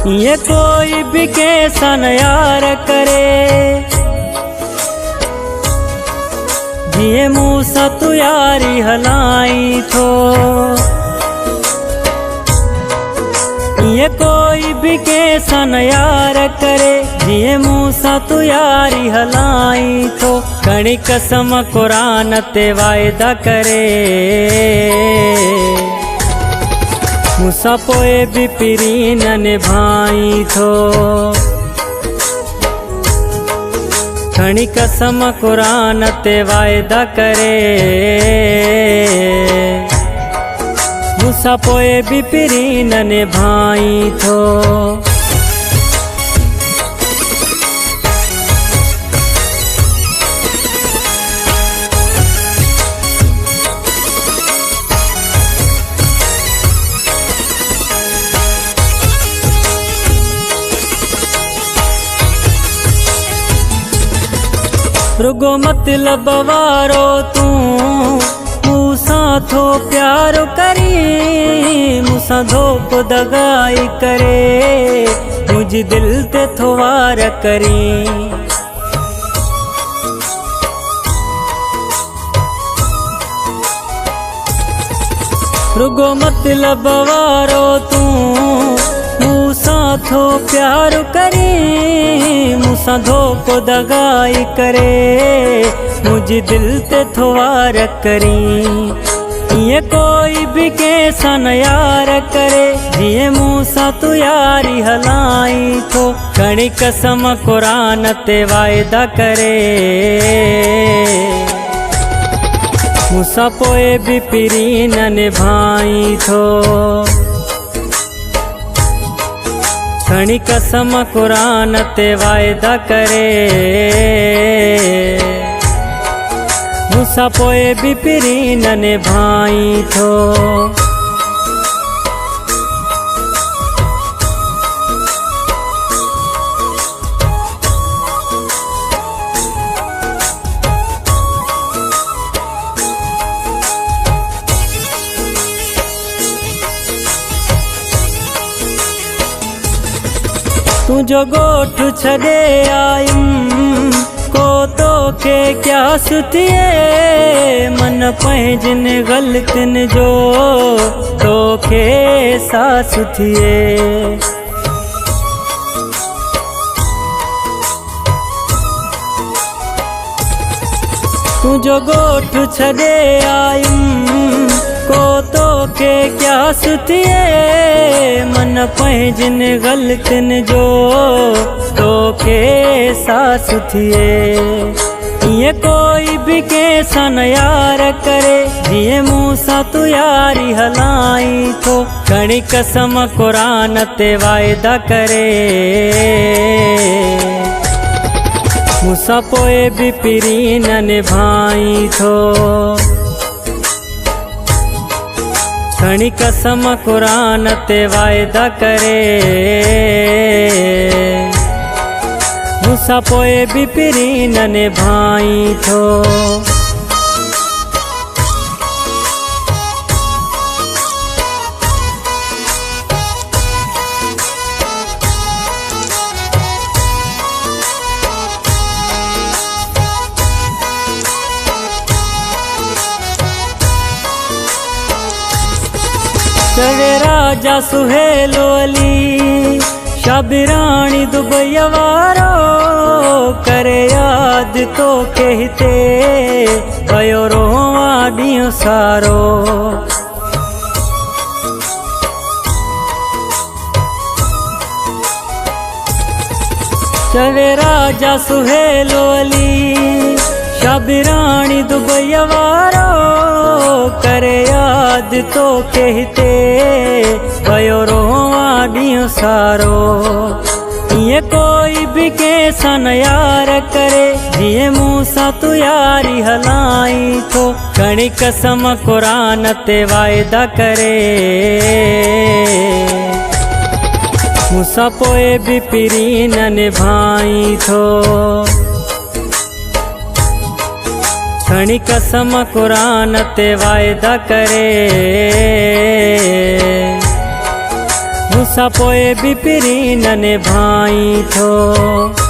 ये कोई भी कैसा न यार करे, जिए मूसा तू यारी हलाई थो। ये कोई भी कैसा न यार करे, जिए मूसा तू यारी हलाई थो। घणी कसम कुरान ते वायदा करे, मूसा पोए भी पिरी न निभाई थो। घणी कसम कुरान ते वायदा करे, मूसा पोए भी पिरी न निभाई थो। रुगो मतलब वारो तू मूसा थो प्यार करी, मूसा धोप दगाई करे, मुझ दिल ते थो वार करी। रुगो मतलब वारो तू मूसा थो प्यार करी, मूसा धोप दगाई करे, मुझ दिल ते थो वार करी। ये कोई भी कैसा न यार करे, जिए मूसा तू यारी हलाई थो। घणी कसम कुरान ते वायदा करे, मूसा पोए भी पिरी न निभाई थो। घणी कसम कुरान ते वायदा करे, मूसा पोए भी पिरी न निभाई थो। तू जो गोठ छड़े आयम को तो के क्या सुतिए, मन पंहिंजन गलतिन जो तो के सा सुतिए। तू जो गोठ छड़े आयम को तो के क्या सुतिए, मन पंहिंजन गलतिन जो तो के सा सुतिए। ये कोई भी कैसा न यार करे, जिए मूसा तू यारी हलाई थो। घणी कसम कुरान ते वायदा करे, मूसा पोए भी पिरी न निभाई थो। घणी कसम कुरान ते वायदा करे, मूसा पोए भी पिरी न निभाई थो। चढ़े राजा सुहेलो अली, शाबिराणी दुबई वारो, करे याद तो कहते भयो रोवा ॾींहुं सारो। चढ़े राजा सुहेलो अली, शाबिराणी दुबई वारो, करे याद तो कहते भयो रोवा ॾींहुं सारो। ये कोई भी कैसा न यार करे, जिए मूसा तू यारी हलाई थो। घणी कसम कुरान ते वायदा करे, मूसा पोए भी पिरी न निभाई थो। घणी कसम कुरान ते वायदा करे, मूंसां पोइ बि पिरी न निभाई थो।